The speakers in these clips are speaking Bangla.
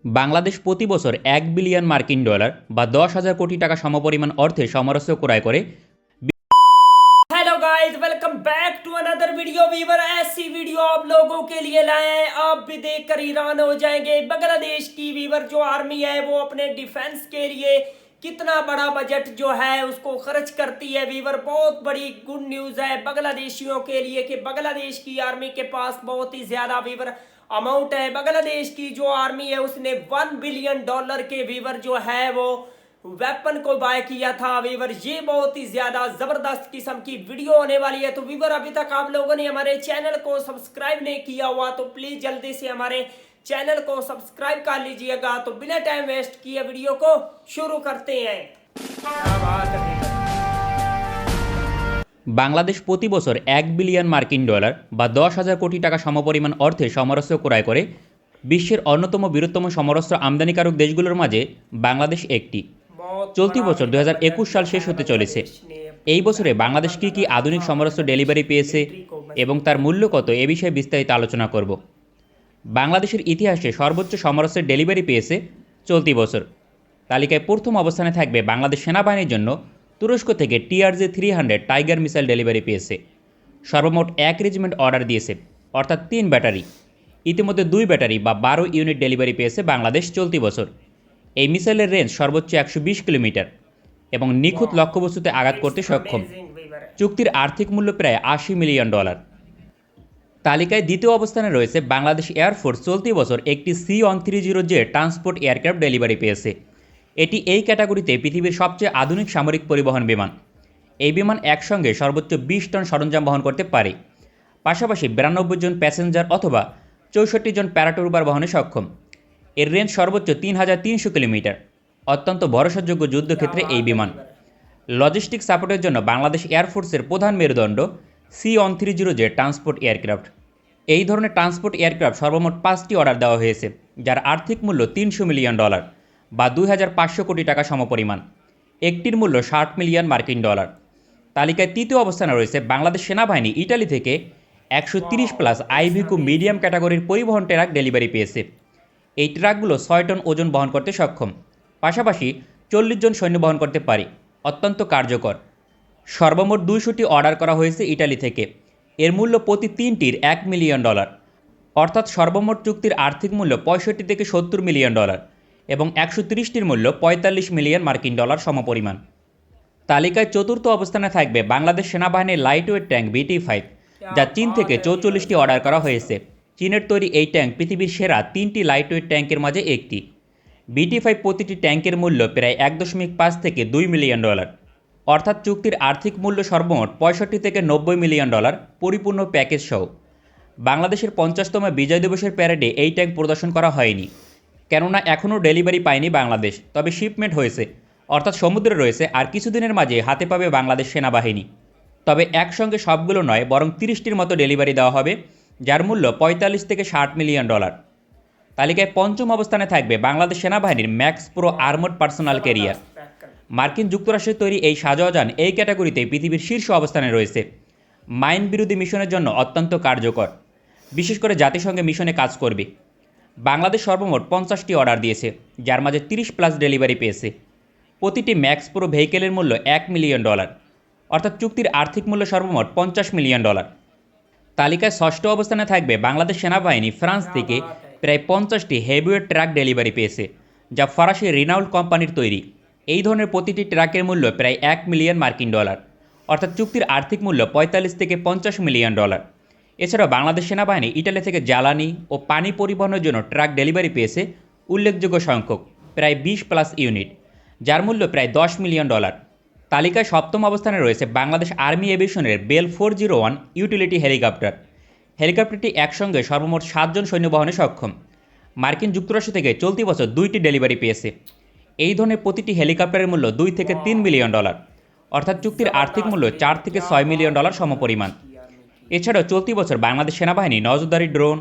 বাংলাদেশ প্রতি বছর ১ বিলিয়ন মার্কিন ডলার বা ১০,০০০ কোটি টাকা সমপরিমাণ অর্থে সমরাস্ত্র ক্রয় করে। Hello guys, welcome back to another video. Viewer ऐसी वीडियो आप लोगों के लिए लाए हैं, आप भी देखकर हैरान हो जाएंगे। बांग्लादेश की वीवर जो आर्मी है वो अपने डिफेंस के लिए कितना बड़ा बजट जो है उसको खर्च करती है। वीवर बहुत बड़ी गुड न्यूज़ है बांग्लादेशियों के लिए कि बांग्लादेश की आर्मी के पास बहुत ही ज्यादा वीवर अमाउंट है। बांग्लादेश की जो आर्मी है उसने $1 बिलियन के वीवर जो है वो वेपन को बाय किया था। वीवर ये बहुत ही ज्यादा जबरदस्त किस्म की वीडियो होने वाली है। तो वीवर अभी तक आप लोगों ने हमारे चैनल को सब्सक्राइब नहीं किया हुआ तो प्लीज जल्दी से हमारे चैनल को सब्सक्राइब कर लीजिएगा। तो बिना टाइम वेस्ट किए वीडियो को शुरू करते हैं। বাংলাদেশ প্রতি বছর ১ বিলিয়ন মার্কিন ডলার বা ১০,০০০ কোটি টাকা সমপরিমাণ অর্থে সমরাস্ত্র ক্রয় করে। বিশ্বের অন্যতম বৃহত্তম সমরাস্ত্র আমদানিকারক দেশগুলোর মাঝে বাংলাদেশ একটি। চলতি বছর ২০২১ সাল শেষ হতে চলেছে। এই বছরে বাংলাদেশ কী কী আধুনিক সমরাস্ত্র ডেলিভারি পেয়েছে এবং তার মূল্য কত এ বিষয়ে বিস্তারিত আলোচনা করব। বাংলাদেশের ইতিহাসে সর্বোচ্চ সমরাস্ত্রের ডেলিভারি পেয়েছে চলতি বছর। তালিকায় প্রথম অবস্থানে থাকবে বাংলাদেশ সেনাবাহিনীর জন্য তুরস্ক থেকে TRJ-300 টাইগার মিসাইল ডেলিভারি পেয়েছে। সর্বমোট ১ রেজিমেন্ট অর্ডার দিয়েছে, অর্থাৎ ৩ ব্যাটারি। ইতিমধ্যে ২ ব্যাটারি বা ১২ ইউনিট ডেলিভারি পেয়েছে বাংলাদেশ চলতি বছর। এই মিসাইলের রেঞ্জ সর্বোচ্চ ১২০ কিলোমিটার এবং নিখুঁত লক্ষ্যবস্তুতে আঘাত করতে সক্ষম। চুক্তির আর্থিক মূল্য প্রায় $৮০ মিলিয়ন। তালিকায় দ্বিতীয় অবস্থানে রয়েছে বাংলাদেশ এয়ারফোর্স চলতি বছর একটি C-130J ট্রান্সপোর্ট এয়ারক্রাফট ডেলিভারি পেয়েছে। এটি এই ক্যাটাগরিতে পৃথিবীর সবচেয়ে আধুনিক সামরিক পরিবহন বিমান। এই বিমান একসঙ্গে সর্বোচ্চ ২০ টন সরঞ্জাম বহন করতে পারে, পাশাপাশি ৯২ জন প্যাসেঞ্জার অথবা ৬৪ জন প্যারাট্রুপার বহনে সক্ষম। এর রেঞ্জ সর্বোচ্চ ৩৩০০ কিলোমিটার। অত্যন্ত ভরসাযোগ্য যুদ্ধক্ষেত্রে এই বিমান। লজিস্টিক সাপোর্টের জন্য বাংলাদেশ এয়ারফোর্সের প্রধান মেরুদণ্ড C-130J ট্রান্সপোর্ট এয়ারক্রাফট। এই ধরনের ট্রান্সপোর্ট এয়ারক্রাফট সর্বমোট ৫টি অর্ডার দেওয়া হয়েছে, যার আর্থিক মূল্য $৩০০ মিলিয়ন বা ২৫০০ কোটি টাকা সমপরিমাণ। একটির মূল্য $৬০ মিলিয়ন মার্কিন ডলার। তালিকায় তৃতীয় অবস্থানে রয়েছে বাংলাদেশ সেনাবাহিনী ইটালি থেকে ১৩০+ আইভিকো মিডিয়াম ক্যাটাগরির পরিবহন ট্রাক ডেলিভারি পেয়েছে। এই ট্রাকগুলো ৬ টন ওজন বহন করতে সক্ষম, পাশাপাশি ৪০ জন সৈন্য বহন করতে পারে। অত্যন্ত কার্যকর। সর্বমোট ২০০টি অর্ডার করা হয়েছে ইটালি থেকে। এর মূল্য প্রতি ৩টির $১ মিলিয়ন, অর্থাৎ সর্বমোট চুক্তির আর্থিক মূল্য $৬৫ থেকে $৭০ মিলিয়ন এবং ১৩০টির মূল্য $৪৫ মিলিয়ন মার্কিন ডলার সমপরিমাণ। তালিকায় চতুর্থ অবস্থানে থাকবে বাংলাদেশ সেনাবাহিনীর লাইটওয়েট ট্যাঙ্ক BT-5, যা চীন থেকে ৪৪টি অর্ডার করা হয়েছে। চীনের তৈরি এই ট্যাঙ্ক পৃথিবীর সেরা ৩টি লাইটওয়েট ট্যাঙ্কের মাঝে একটি। BT-5 প্রতিটি ট্যাঙ্কের মূল্য প্রায় $১.৫ থেকে $২ মিলিয়ন, অর্থাৎ চুক্তির আর্থিক মূল্য সর্বমোট $৬৫ থেকে $৯০ মিলিয়ন পরিপূর্ণ প্যাকেজ সহ। বাংলাদেশের ৫০তম বিজয় দিবসের প্যারেডে এই ট্যাঙ্ক প্রদর্শন করা হয়নি, কেননা এখনও ডেলিভারি পায়নি বাংলাদেশ। তবে শিপমেন্ট হয়েছে, অর্থাৎ সমুদ্রে রয়েছে, আর কিছুদিনের মাঝে হাতে পাবে বাংলাদেশ সেনাবাহিনী। তবে একসঙ্গে সবগুলো নয়, বরং ৩০টির মতো ডেলিভারি দেওয়া হবে, যার মূল্য $৪৫ থেকে $৬০ মিলিয়ন। তালিকায় পঞ্চম অবস্থানে থাকবে বাংলাদেশ সেনাবাহিনীর max pro armed personal career. মার্কিন যুক্তরাষ্ট্রের তৈরি এই সাজোয়াজান এই ক্যাটাগরিতে পৃথিবীর শীর্ষ অবস্থানে রয়েছে। মাইন বিরোধী মিশনের জন্য অত্যন্ত কার্যকর, বিশেষ করে জাতিসংঘে মিশনে কাজ করবে। বাংলাদেশ সর্বমোট ৫০টি অর্ডার দিয়েছে, যার মাঝে ৩০+ ডেলিভারি পেয়েছে। প্রতিটি ম্যাক্স প্রো ভেহিকেলের মূল্য $১ মিলিয়ন, অর্থাৎ চুক্তির আর্থিক মূল্য সর্বমোট $৫০ মিলিয়ন। তালিকায় ষষ্ঠ অবস্থানে থাকবে বাংলাদেশ সেনাবাহিনী ফ্রান্স থেকে প্রায় ৫০টি হেভিওয়েট ট্রাক ডেলিভারি পেয়েছে, যা ফরাসি রিনাউল্ড কোম্পানির তৈরি। এই ধরনের প্রতিটি ট্রাকের মূল্য প্রায় $১ মিলিয়ন মার্কিন, অর্থাৎ চুক্তির আর্থিক মূল্য $৪৫ থেকে $৫০ মিলিয়ন। এছাড়াও বাংলাদেশ সেনাবাহিনী ইটালি থেকে জ্বালানি ও পানি পরিবহনের জন্য ট্রাক ডেলিভারি পেয়েছে উল্লেখযোগ্য সংখ্যক, প্রায় ২০+ ইউনিট, যার মূল্য প্রায় $১০ মিলিয়ন। তালিকায় সপ্তম অবস্থানে রয়েছে বাংলাদেশ আর্মি এভিয়েশনের বেল 401 ইউটিলিটি হেলিকপ্টার। হেলিকপ্টারটি একসঙ্গে সর্বমোট ৭ জন সৈন্য বহনে সক্ষম। মার্কিন যুক্তরাষ্ট্র থেকে চলতি বছর ২টি ডেলিভারি পেয়েছে। এই ধরনের প্রতিটি হেলিকপ্টারের মূল্য $২ থেকে $৩ মিলিয়ন, অর্থাৎ চুক্তির আর্থিক মূল্য $৪ থেকে $৬ মিলিয়ন সমপরিমাণ। এছাড়াও চলতি বছর বাংলাদেশ সেনাবাহিনী নজরদারি drone,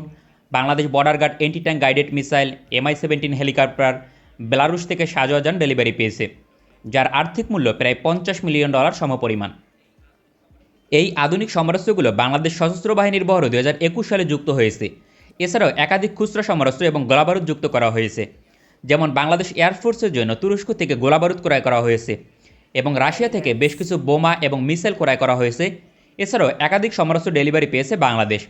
Bangladesh border guard anti tank guided missile, MI-17 helicopter, Belarus থেকে সাজোয়াজান ডেলিভারি পেয়েছে, যার আর্থিক মূল্য প্রায় $৫০ মিলিয়ন সমপরিমাণ। এই আধুনিক সমরাস্ত্রগুলো বাংলাদেশ সশস্ত্র বাহিনীর বহরে ২০২১ সালে যুক্ত হয়েছে। এছাড়াও একাধিক খুচরা সমরাস্ত্র এবং গোলাবারুদ যুক্ত করা হয়েছে। যেমন বাংলাদেশ এয়ারফোর্সের জন্য তুরস্ক থেকে গোলাবারুদ ক্রয় করা হয়েছে এবং রাশিয়া থেকে বেশ কিছু বোমা এবং মিসাইল ক্রয় করা হয়েছে। এছাড়াও একাধিক সমরাস্ত্র ডেলিভারি পেয়েছে বাংলাদেশ।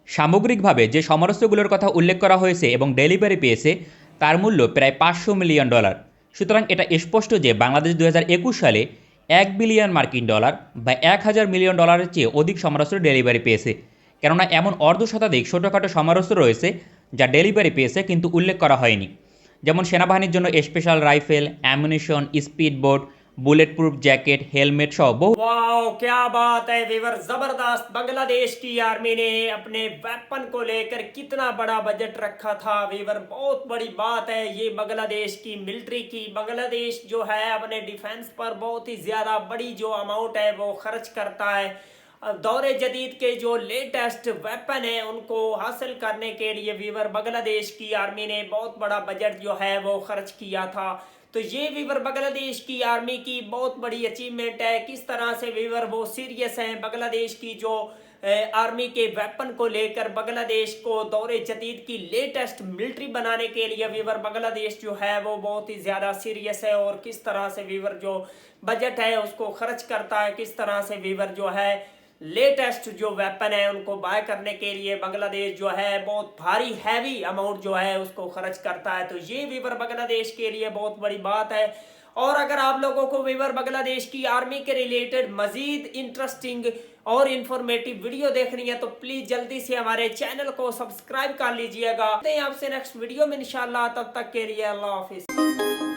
সামগ্রিকভাবে যে সমরাস্ত্রগুলোর কথা উল্লেখ করা হয়েছে এবং ডেলিভারি পেয়েছে তার মূল্য প্রায় $500 মিলিয়ন। সুতরাং এটা স্পষ্ট যে বাংলাদেশ 2021 সালে $1 বিলিয়ন বা 1000 মিলিয়ন ডলারের চেয়ে অধিক সমরাস্ত্র ডেলিভারি পেয়েছে, কেননা এমন অর্ধশতাধিক ছোটোখাটো সমরাস্ত্র রয়েছে যা ডেলিভারি পেয়েছে কিন্তু উল্লেখ করা হয়নি, যেমন সেনাবাহিনীর জন্য special rifle, ammunition, speed boat, bullet proof jacket, helmet সহ বহু। वाओ क्या बात है वीवर, जबरदस्त। बांग्लादेश की आर्मी ने अपने वेपन को लेकर कितना बड़ा बजट रखा था वीवर, बहुत बड़ी बात है ये बांग्लादेश की मिलिट्री की। बांग्लादेश जो है अपने डिफेंस पर बहुत ही ज्यादा बड़ी जो अमाउंट है वो खर्च करता है। दौरे जदीद के जो लेटेस्ट वेपन है उनको हासिल करने के लिए वीवर बांग्लादेश की आर्मी ने बहुत बड़ा बजट जो है वो खर्च किया था। तो ये वीवर बांग्लादेश की आर्मी की बहुत बड़ी अचीवमेंट है। किस तरह से वीवर वो सीरियस हैं बांग्लादेश की जो आर्मी के वेपन को लेकर। बांग्लादेश को दौरे जदीद की लेटेस्ट मिलिट्री बनाने के लिए वीवर बांग्लादेश जो है वो बहुत ही ज़्यादा सीरियस है, और किस तरह से वीवर जो बजट है उसको खर्च करता है, किस तरह से वीवर जो है लेटेस्ट जो वेपन है उनको बाय करने के लिए बांग्लादेश जो है बहुत भारी हैवी अमाउंट जो है उसको खर्च करता है। तो ये वीवर बांग्लादेश के लिए बहुत बड़ी बात है। और अगर आप लोगों को वीवर बांग्लादेश की आर्मी के रिलेटेड मजीद इंटरेस्टिंग और इंफॉर्मेटिव वीडियो देखनी है तो प्लीज जल्दी से हमारे चैनल को सब्सक्राइब कर लीजिएगा। मिलते हैं आपसे नेक्स्ट वीडियो में इंशाल्लाह, तब तक के लिए अल्लाह हाफिज।